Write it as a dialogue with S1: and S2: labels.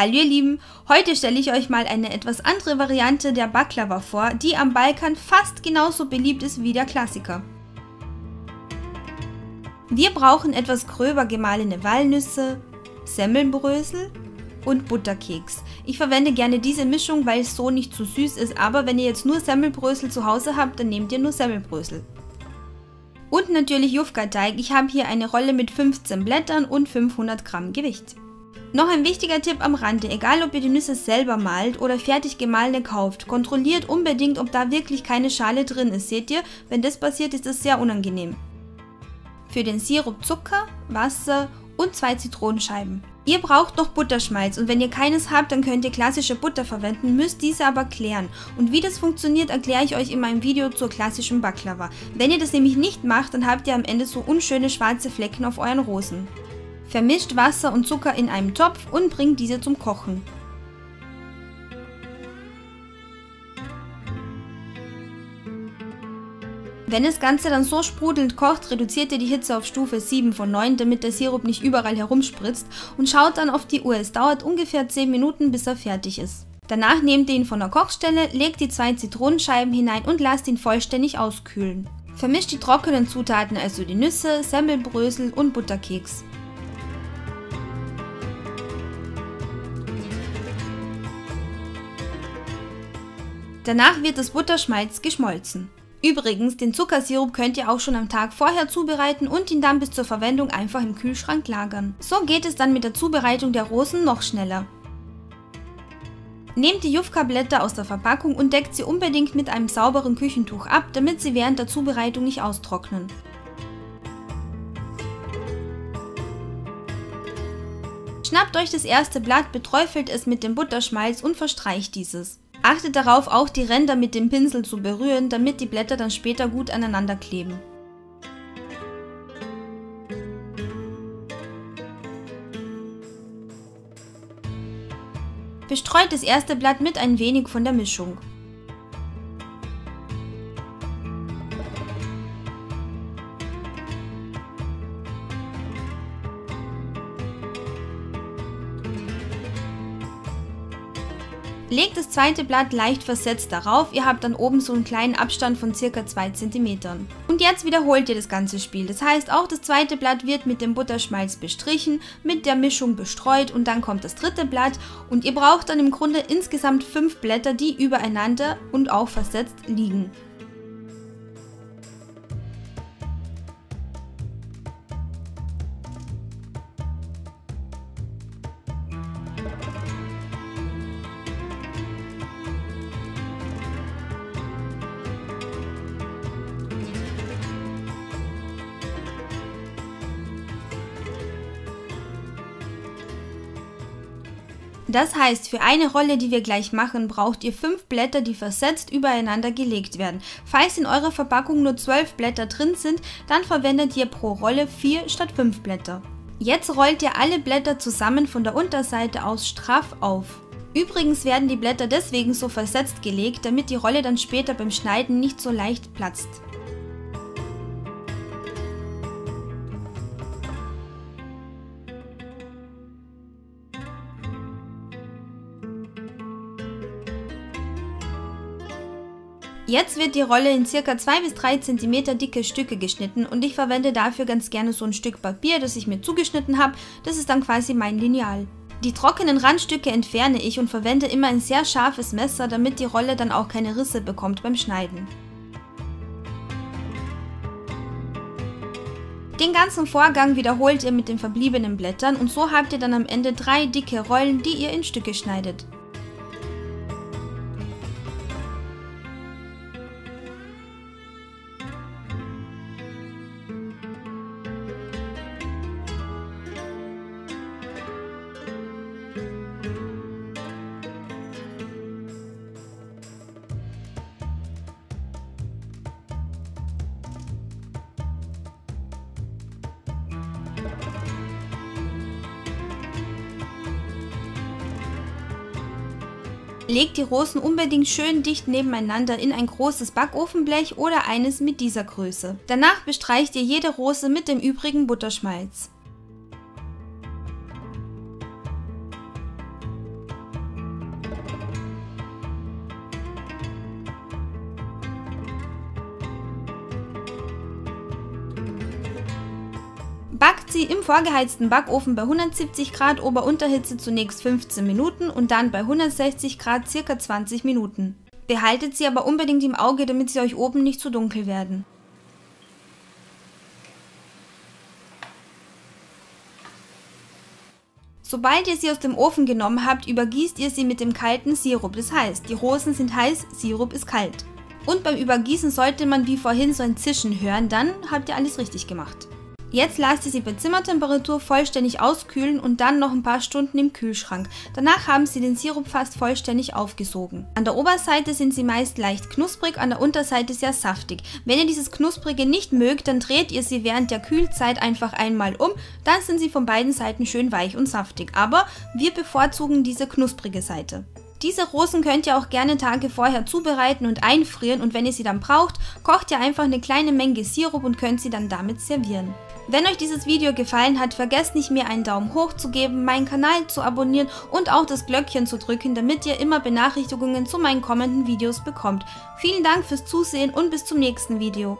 S1: Hallo ihr Lieben, heute stelle ich euch mal eine etwas andere Variante der Baklava vor, die am Balkan fast genauso beliebt ist wie der Klassiker. Wir brauchen etwas gröber gemahlene Walnüsse, Semmelbrösel und Butterkeks. Ich verwende gerne diese Mischung, weil es so nicht zu süß ist, aber wenn ihr jetzt nur Semmelbrösel zu Hause habt, dann nehmt ihr nur Semmelbrösel. Und natürlich Jufka-Teig. Ich habe hier eine Rolle mit 15 Blättern und 500 Gramm Gewicht. Noch ein wichtiger Tipp am Rande, egal ob ihr die Nüsse selber mahlt oder fertig gemahlene kauft, kontrolliert unbedingt, ob da wirklich keine Schale drin ist. Seht ihr, wenn das passiert, ist das sehr unangenehm. Für den Sirup Zucker, Wasser und 2 Zitronenscheiben. Ihr braucht noch Butterschmalz und wenn ihr keines habt, dann könnt ihr klassische Butter verwenden, müsst diese aber klären. Und wie das funktioniert, erkläre ich euch in meinem Video zur klassischen Baklava. Wenn ihr das nämlich nicht macht, dann habt ihr am Ende so unschöne schwarze Flecken auf euren Rosen. Vermischt Wasser und Zucker in einem Topf und bringt diese zum Kochen. Wenn das Ganze dann so sprudelnd kocht, reduziert ihr die Hitze auf Stufe 7 von 9, damit der Sirup nicht überall herumspritzt und schaut dann auf die Uhr. Es dauert ungefähr 10 Minuten, bis er fertig ist. Danach nehmt ihr ihn von der Kochstelle, legt die 2 Zitronenscheiben hinein und lasst ihn vollständig auskühlen. Vermischt die trockenen Zutaten, also die Nüsse, Semmelbrösel und Butterkeks. Danach wird das Butterschmalz geschmolzen. Übrigens, den Zuckersirup könnt ihr auch schon am Tag vorher zubereiten und ihn dann bis zur Verwendung einfach im Kühlschrank lagern. So geht es dann mit der Zubereitung der Rosen noch schneller. Nehmt die Jufka-Blätter aus der Verpackung und deckt sie unbedingt mit einem sauberen Küchentuch ab, damit sie während der Zubereitung nicht austrocknen. Schnappt euch das erste Blatt, beträufelt es mit dem Butterschmalz und verstreicht dieses. Achtet darauf, auch die Ränder mit dem Pinsel zu berühren, damit die Blätter dann später gut aneinander kleben. Bestreut das erste Blatt mit ein wenig von der Mischung. Legt das zweite Blatt leicht versetzt darauf, ihr habt dann oben so einen kleinen Abstand von ca. 2 cm. Und jetzt wiederholt ihr das ganze Spiel, das heißt auch das zweite Blatt wird mit dem Butterschmalz bestrichen, mit der Mischung bestreut und dann kommt das dritte Blatt und ihr braucht dann im Grunde insgesamt 5 Blätter, die übereinander und auch versetzt liegen. Das heißt, für eine Rolle, die wir gleich machen, braucht ihr 5 Blätter, die versetzt übereinander gelegt werden. Falls in eurer Verpackung nur 12 Blätter drin sind, dann verwendet ihr pro Rolle 4 statt 5 Blätter. Jetzt rollt ihr alle Blätter zusammen von der Unterseite aus straff auf. Übrigens werden die Blätter deswegen so versetzt gelegt, damit die Rolle dann später beim Schneiden nicht so leicht platzt. Jetzt wird die Rolle in ca. 2 bis 3 cm dicke Stücke geschnitten und ich verwende dafür ganz gerne so ein Stück Papier, das ich mir zugeschnitten habe. Das ist dann quasi mein Lineal. Die trockenen Randstücke entferne ich und verwende immer ein sehr scharfes Messer, damit die Rolle dann auch keine Risse bekommt beim Schneiden. Den ganzen Vorgang wiederholt ihr mit den verbliebenen Blättern und so habt ihr dann am Ende 3 dicke Rollen, die ihr in Stücke schneidet. Legt die Rosen unbedingt schön dicht nebeneinander in ein großes Backofenblech oder eines mit dieser Größe. Danach bestreicht ihr jede Rose mit dem übrigen Butterschmalz. sie im vorgeheizten Backofen bei 170 Grad Ober-Unterhitze zunächst 15 Minuten und dann bei 160 Grad ca. 20 Minuten. Behaltet sie aber unbedingt im Auge, damit sie euch oben nicht zu dunkel werden. Sobald ihr sie aus dem Ofen genommen habt, übergießt ihr sie mit dem kalten Sirup. Das heißt, die Rosen sind heiß, Sirup ist kalt. Und beim Übergießen sollte man wie vorhin so ein Zischen hören, dann habt ihr alles richtig gemacht. Jetzt lasst ihr sie bei Zimmertemperatur vollständig auskühlen und dann noch ein paar Stunden im Kühlschrank. Danach haben sie den Sirup fast vollständig aufgesogen. An der Oberseite sind sie meist leicht knusprig, an der Unterseite sehr saftig. Wenn ihr dieses Knusprige nicht mögt, dann dreht ihr sie während der Kühlzeit einfach einmal um, dann sind sie von beiden Seiten schön weich und saftig. Aber wir bevorzugen diese knusprige Seite. Diese Rosen könnt ihr auch gerne Tage vorher zubereiten und einfrieren und wenn ihr sie dann braucht, kocht ihr einfach eine kleine Menge Sirup und könnt sie dann damit servieren. Wenn euch dieses Video gefallen hat, vergesst nicht, mir einen Daumen hoch zu geben, meinen Kanal zu abonnieren und auch das Glöckchen zu drücken, damit ihr immer Benachrichtigungen zu meinen kommenden Videos bekommt. Vielen Dank fürs Zusehen und bis zum nächsten Video.